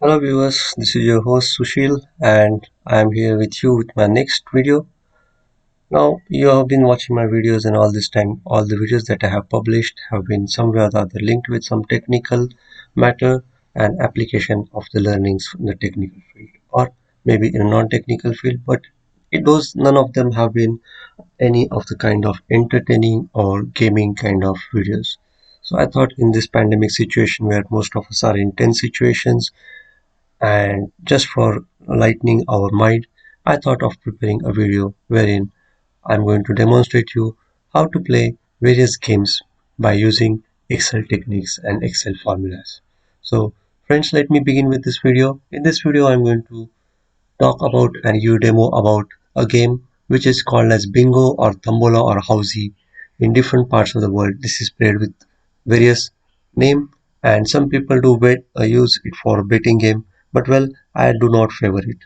Hello viewers, this is your host Sushil and I am here with you with my next video. Now you have been watching my videos and all this time all the videos that I have published have been somewhere or the other linked with some technical matter and application of the learnings in the technical field or maybe in a non-technical field, but those none of them have been any of the kind of entertaining or gaming kind of videos. So I thought in this pandemic situation where most of us are in tense situations and just for lightening our mind, I thought of preparing a video wherein I'm going to demonstrate you how to play various games by using Excel techniques and Excel formulas. So friends, let me begin with this video. In this video, I'm going to talk about and you demo about a game which is called as Bingo or Tombola or Housey in different parts of the world. This is played with various name and some people do use it for a betting game, but well, I do not favor it.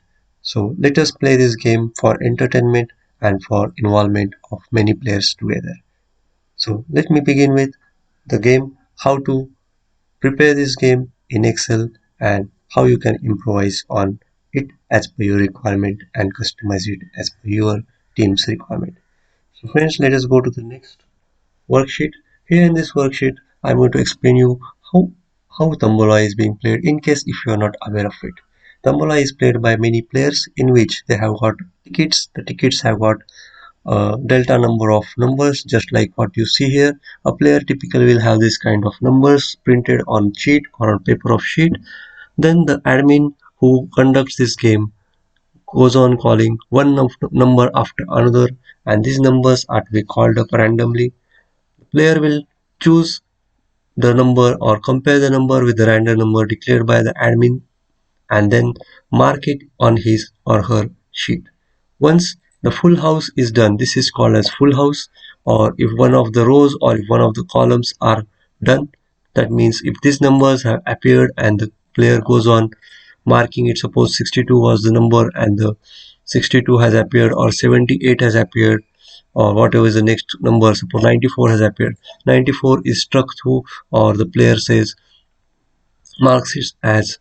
So let us play this game for entertainment and for involvement of many players together. So let me begin with the game, how to prepare this game in Excel and how you can improvise on it as per your requirement and customize it as per your team's requirement. So friends, let us go to the next worksheet. Here in this worksheet, I'm going to explain you how Tombola is being played in case if you are not aware of it. Tombola is played by many players in which they have got tickets. The tickets have got a delta number of numbers just like what you see here. A player typically will have this kind of numbers printed on sheet or on paper of sheet. Then the admin who conducts this game goes on calling one number after another, and these numbers are to be called up randomly. The player will choose the number or compare the number with the random number declared by the admin and then mark it on his or her sheet. Once the full house is done, this is called as full house, or if one of the rows or if one of the columns are done, that means if these numbers have appeared and the player goes on marking it, suppose 62 was the number and the 62 has appeared or 78 has appeared or whatever is the next number, suppose 94 has appeared, 94 is struck through or the player says marks it as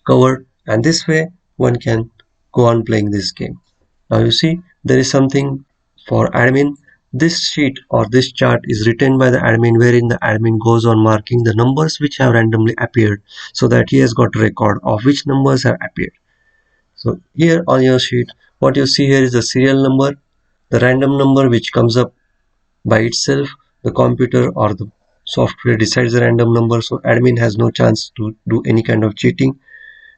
covered, and this way one can go on playing this game. Now you see there is something for admin. This sheet or this chart is written by the admin wherein the admin goes on marking the numbers which have randomly appeared so that he has got a record of which numbers have appeared. So here on your sheet what you see here is the serial number, the random number which comes up by itself. The computer or the software decides the random number, so admin has no chance to do any kind of cheating,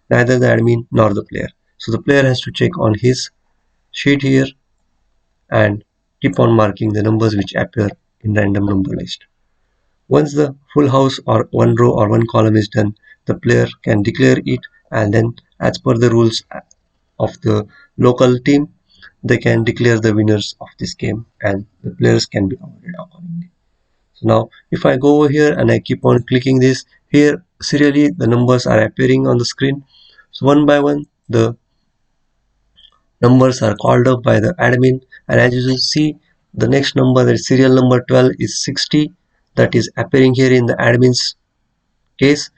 neither the admin nor the player. So the player has to check on his sheet here and keep on marking the numbers which appear in random number list. Once the full house or one row or one column is done, the player can declare it and then as per the rules of the local team, they can declare the winners of this game and the players can be awarded accordingly. So now if I go over here and I keep on clicking this, here serially the numbers are appearing on the screen. So one by one the numbers are called up by the admin, and as you will see the next number, that is serial number 12, is 60, that is appearing here in the admin's case,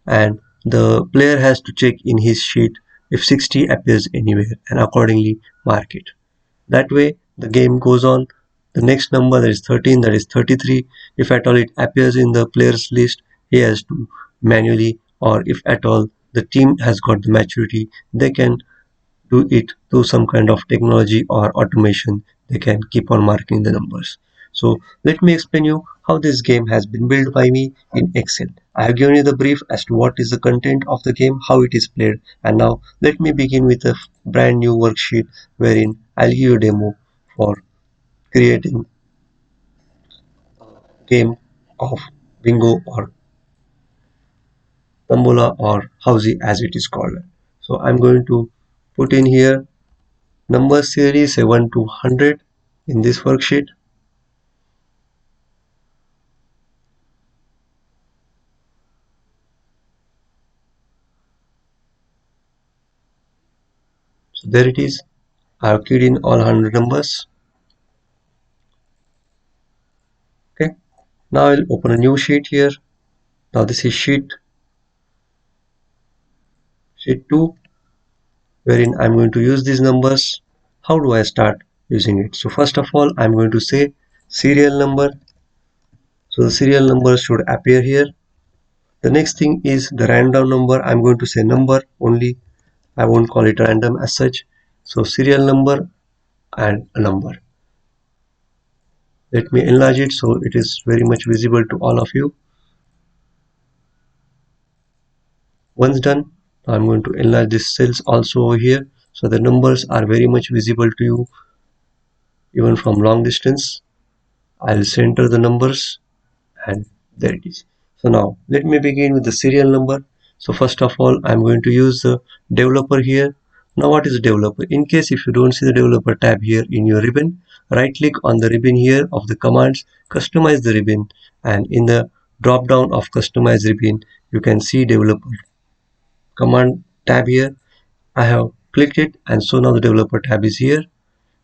and the player has to check in his sheet if 60 appears anywhere and accordingly mark it. That way the game goes on. The next number, that is 13, that is 33, if at all it appears in the player's list, he has to manually, or if at all the team has got the maturity, they can do it through some kind of technology or automation. They can keep on marking the numbers. So let me explain you how this game has been built by me in Excel. I have given you the brief as to what is the content of the game, how it is played, and now let me begin with a brand new worksheet wherein I'll give you a demo for creating a game of bingo or tombola or housey as it is called. So I'm going to put in here number series say 1 to 100 in this worksheet. So there it is. I have keyed in all 100 numbers. Okay. Now I'll open a new sheet here. Now this is sheet sheet 2, wherein I'm going to use these numbers. How do I start using it? So first of all, I'm going to say serial number. So the serial number should appear here. The next thing is the random number. I'm going to say number only. I won't call it random as such. So serial number and a number. Let me enlarge it so it is very much visible to all of you. Once done, I'm going to enlarge these cells also over here so the numbers are very much visible to you even from long distance. I'll center the numbers and there it is. So now let me begin with the serial number. So first of all, I'm going to use the developer here. Now what is the developer? In case if you don't see the developer tab here in your ribbon, right click on the ribbon here of the commands, customize the ribbon, and in the drop down of customize ribbon, you can see developer command tab here. I have clicked it and so now the developer tab is here.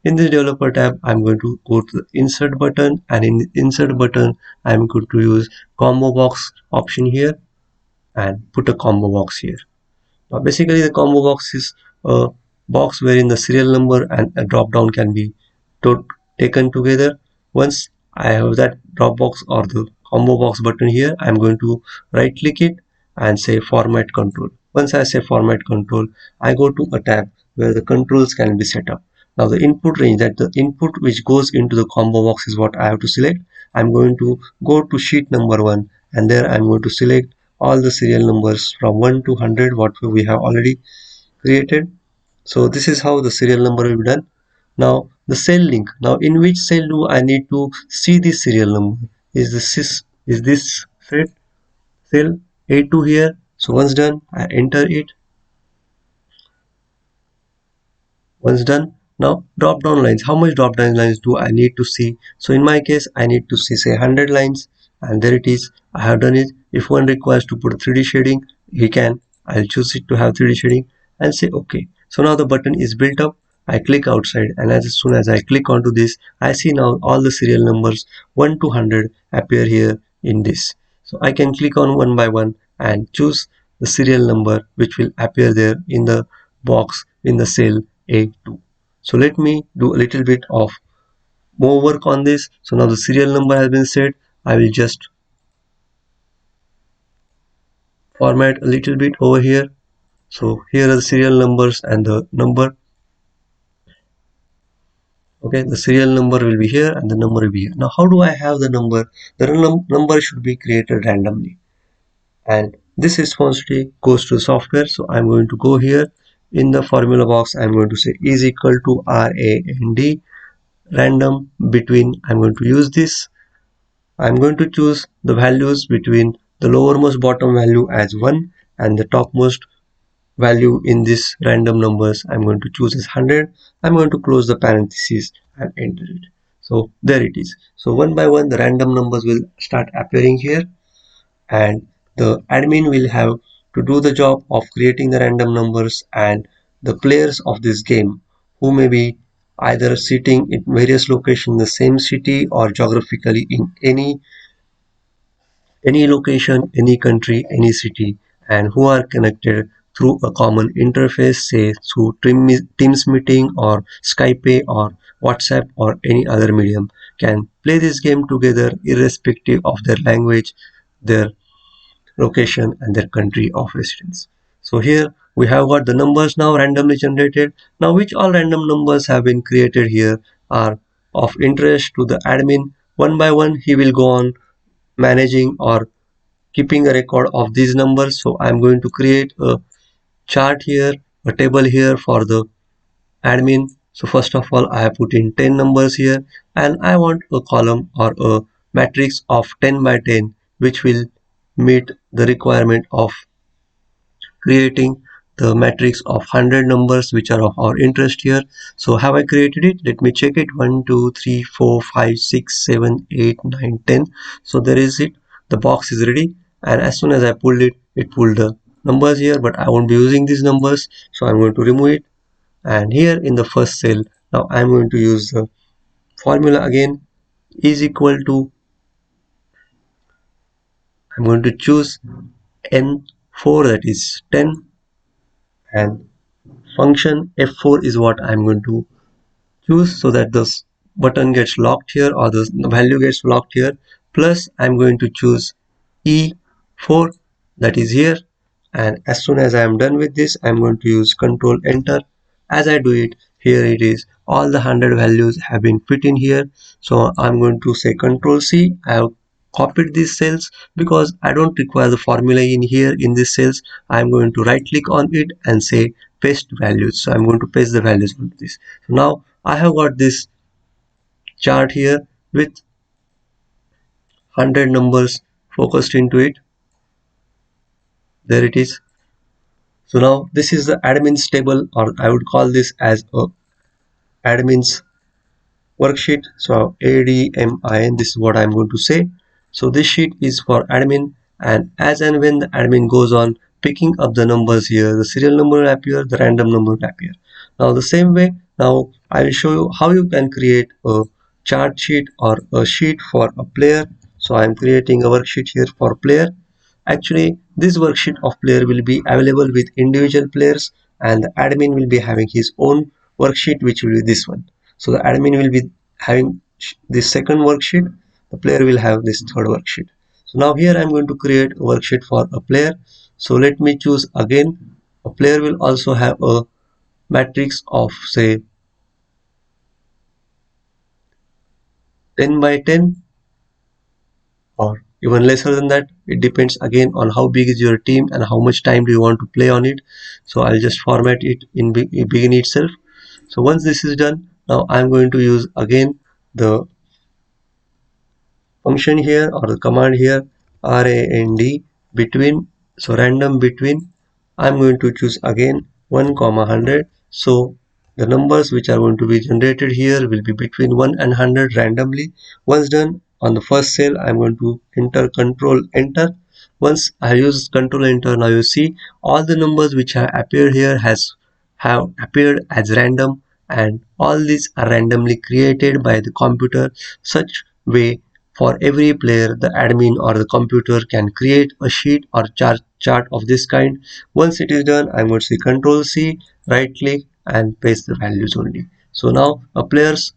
In this developer tab, I'm going to go to the insert button, and in the insert button, I'm going to use combo box option here and put a combo box here. Now basically the combo box is a box wherein the serial number and a drop down can be taken together. Once I have that drop box or the combo box button here, I'm going to right click it and say format control. Once I say format control, I go to a tab where the controls can be set up. Now the input range, that the input which goes into the combo box is what I have to select. I'm going to go to sheet number 1 and there I'm going to select all the serial numbers from 1 to 100 what we have already created. So this is how the serial number will be done. Now the cell link. Now in which cell do I need to see the serial number? Is this set cell A2 here? So once done, I enter it. Once done, now drop down lines. How much drop down lines do I need to see? So in my case, I need to see say 100 lines, and there it is. I have done it. If one requires to put a 3D shading, he can. I'll choose it to have 3D shading and say OK. So now the button is built up. I click outside, and as soon as I click onto this, I see now all the serial numbers 1 to 100 appear here in this. So I can click on one by one and choose the serial number which will appear there in the box in the cell A2. So let me do a little bit of more work on this. So now the serial number has been set. I will just format a little bit over here. So here are the serial numbers and the number. Okay, the serial number will be here and the number will be here. Now how do I have the number? The number should be created randomly, and this responsibility goes to software. So I'm going to go here in the formula box. I'm going to say is equal to RAND random between. I'm going to use this. I'm going to choose the values between the lowermost bottom value as 1 and the topmost value in this random numbers. I'm going to choose as 100. I'm going to close the parentheses and enter it. So there it is. So one by one the random numbers will start appearing here, and the admin will have to do the job of creating the random numbers, and the players of this game who may be either sitting in various locations in the same city or geographically in any location, any country, any city, and who are connected through a common interface, say through Teams meeting or Skype or WhatsApp or any other medium, can play this game together irrespective of their language, their location, and their country of residence. So here we have got the numbers now randomly generated. Now which all random numbers have been created here are of interest to the admin. One by one he will go on managing or keeping a record of these numbers. So I'm going to create a chart here, a table here for the admin. So first of all, I have put in 10 numbers here, and I want a column or a matrix of 10 by 10 which will meet the requirement of creating the matrix of 100 numbers which are of our interest here. So have I created it? Let me check it. 1 2 3 4 5 6 7 8 9 10. So there is it. The box is ready, and as soon as I pulled it, it pulled the numbers here, but I won't be using these numbers, so I'm going to remove it. And here in the first cell, now I'm going to use the formula again, is equal to, I'm going to choose n4, that is 10, and function F4 is what I'm going to choose, so that this button gets locked here, or the value gets locked here. Plus I'm going to choose E4, that is here, and as soon as I am done with this, I'm going to use Control Enter. As I do it, here it is, all the 100 values have been fit in here. So I'm going to say Control C. I have copied these cells because I don't require the formula in here in these cells. I'm going to right click on it and say paste values. So I'm going to paste the values onto this. So now I have got this chart here with 100 numbers focused into it. There it is. So now this is the admins table, or I would call this as a admins worksheet. So ADMIN, this is what I'm going to say. So this sheet is for admin, and as and when the admin goes on picking up the numbers here, the serial number will appear, the random number will appear. Now the same way, now I will show you how you can create a chart sheet or a sheet for a player. So I'm creating a worksheet here for player. Actually, this worksheet of player will be available with individual players, and the admin will be having his own worksheet, which will be this one. So the admin will be having this second worksheet, the player will have this third worksheet. So now here I'm going to create a worksheet for a player. So let me choose again. A player will also have a matrix of say 10 by 10 or even lesser than that. It depends again on how big is your team and how much time do you want to play on it. So I'll just format it in begin itself. So once this is done, now I'm going to use again the function here, or the command here, rand between. So random between, I'm going to choose again 1 comma 100. So the numbers which are going to be generated here will be between 1 and 100 randomly. Once done, on the first cell I'm going to enter Control Enter. Once I use Control Enter, now you see all the numbers which have appeared here have appeared as random, and all these are randomly created by the computer. Such way, for every player, the admin or the computer can create a sheet or chart of this kind. Once it is done, I'm going to say Control C, right click and paste the values only. So now a player's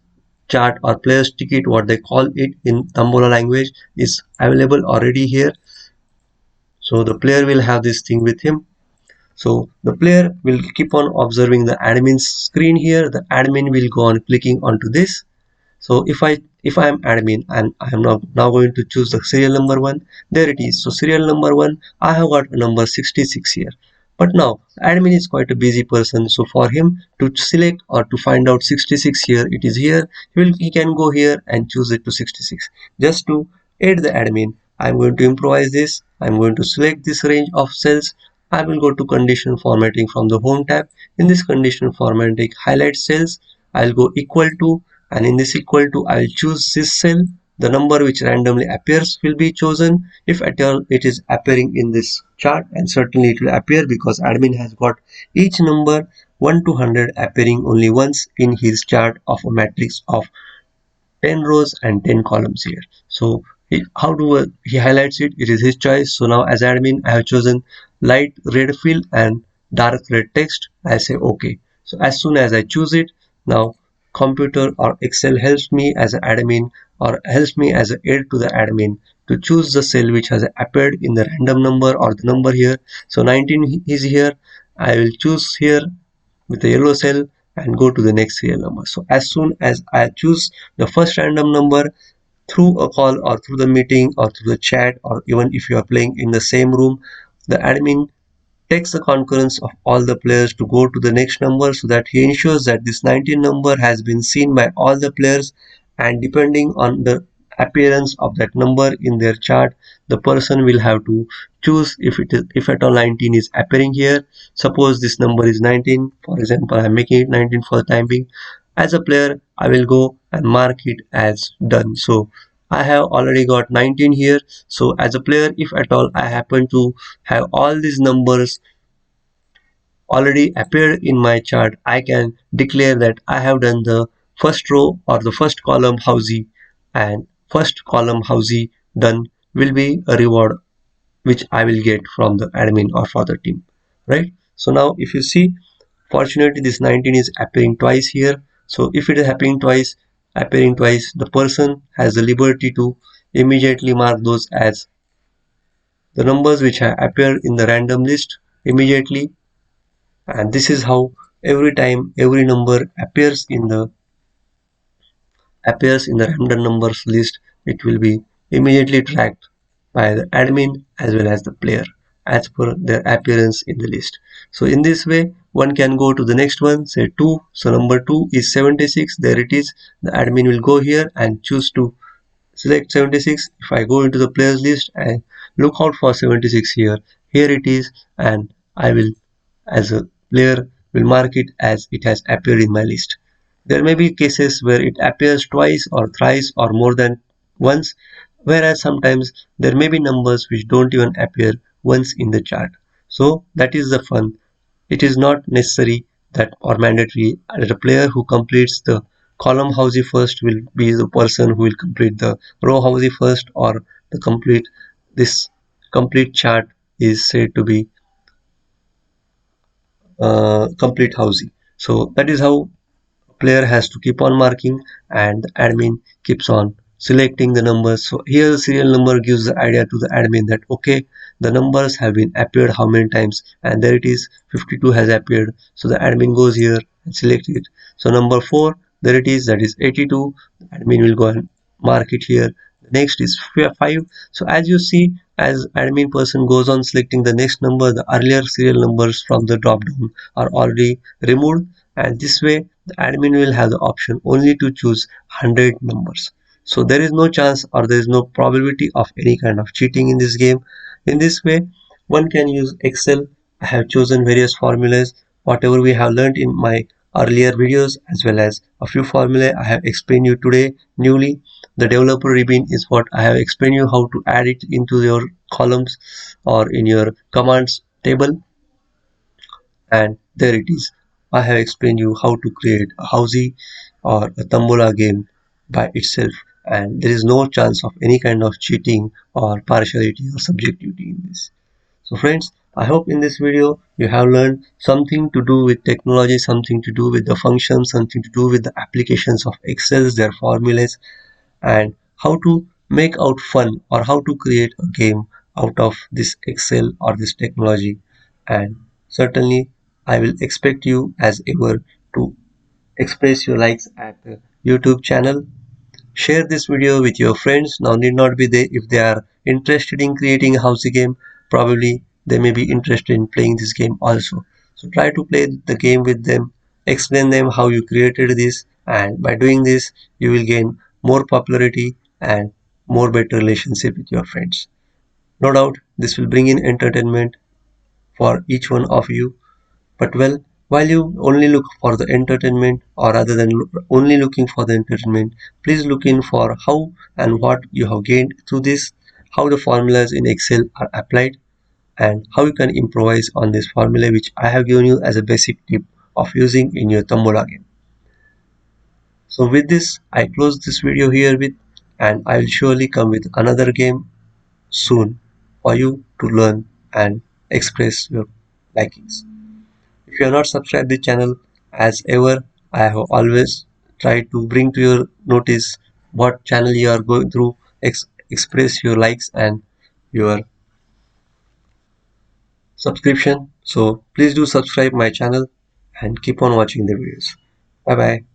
chart or player's ticket, what they call it in Tambola language, is available already here. So the player will have this thing with him. So the player will keep on observing the admin screen here. The admin will go on clicking onto this. So if I am admin and I am now going to choose the serial number one, there it is. So serial number one, I have got number 66 here. But now admin is quite a busy person, so for him to select or to find out 66 here, it is here. He can go here and choose it to 66. Just to aid the admin, I'm going to improvise this. I'm going to select this range of cells. I will go to condition formatting from the home tab. In this condition formatting, highlight cells. I'll go equal to, and in this equal to I'll choose this cell. The number which randomly appears will be chosen. If at all it is appearing in this chart, and certainly it will appear because admin has got each number 1 to 100 appearing only once in his chart of a matrix of 10 rows and 10 columns here. So how do he highlights it? It is his choice. So now as admin, I have chosen light red fill and dark red text. I say OK. So as soon as I choose it, now computer or Excel helps me as an admin, or helps me as an aid to the admin to choose the cell which has appeared in the random number or the number here. So 19 is here. I will choose here with the yellow cell and go to the next serial number. So as soon as I choose the first random number through a call or through the meeting or through the chat, or even if you are playing in the same room, the admin takes the concurrence of all the players to go to the next number, so that he ensures that this 19 number has been seen by all the players, and depending on the appearance of that number in their chart, the person will have to choose if at all 19 is appearing here. Suppose this number is 19, for example, I'm making it 19 for the time being. As a player, I will go and mark it as done. So I have already got 19 here. So as a player, if at all I happen to have all these numbers already appeared in my chart, I can declare that I have done the first row or the first column housey, and first column housey done will be a reward which I will get from the admin or for the team, right? So now if you see, fortunately this 19 is appearing twice here. So if it is appearing twice, the person has the liberty to immediately mark those as the numbers which have appeared in the random list immediately. And this is how every time every number appears in the random numbers list, it will be immediately tracked by the admin as well as the player as per their appearance in the list. So in this way, one can go to the next one, say 2. So number 2 is 76. There it is. The admin will go here and choose to select 76. If I go into the players list and look out for 76 here, here it is, and I will, as a player, will mark it as it has appeared in my list. There may be cases where it appears twice or thrice or more than once, whereas sometimes there may be numbers which don't even appear once in the chart. So that is the fun. It is not necessary that or mandatory that a player who completes the column housey first will be the person who will complete the row housey first, or the complete chart is said to be complete housey. So that is how player has to keep on marking, and the admin keeps on selecting the numbers. So here the serial number gives the idea to the admin that okay, the numbers have been appeared how many times, and there it is, 52 has appeared. So the admin goes here and select it. So number 4, there it is, that is 82. The admin will go and mark it here. The next is 5. So as you see, as admin person goes on selecting the next number, the earlier serial numbers from the drop down are already removed, and this way the admin will have the option only to choose 100 numbers. So there is no chance or there is no probability of any kind of cheating in this game. In this way, one can use Excel. I have chosen various formulas, whatever we have learned in my earlier videos, as well as a few formulae I have explained you today newly. The developer ribbon is what I have explained you how to add it into your columns or in your commands table, and there it is. I have explained you how to create a housey or a Tombola game by itself, and there is no chance of any kind of cheating or partiality or subjectivity in this. So friends, I hope in this video you have learned something to do with technology, something to do with the functions, something to do with the applications of Excel, their formulas, and how to make out fun or how to create a game out of this Excel or this technology. And certainly I will expect you as ever to express your likes at the YouTube channel. Share this video with your friends. Now need not be they if they are interested in creating a housey game. Probably they may be interested in playing this game also. So try to play the game with them. Explain them how you created this, and by doing this you will gain more popularity and more better relationship with your friends. No doubt this will bring in entertainment for each one of you. But well, while you only look for the entertainment, or rather than only looking for the entertainment, please look in for how and what you have gained through this, how the formulas in Excel are applied, and how you can improvise on this formula which I have given you as a basic tip of using in your Tombola game. So with this, I close this video here with, and I will surely come with another game soon for you to learn and express your likings. If you are not subscribed to the channel, as ever, I have always tried to bring to your notice what channel you are going through, express your likes and your subscription. So please do subscribe my channel and keep on watching the videos. Bye bye.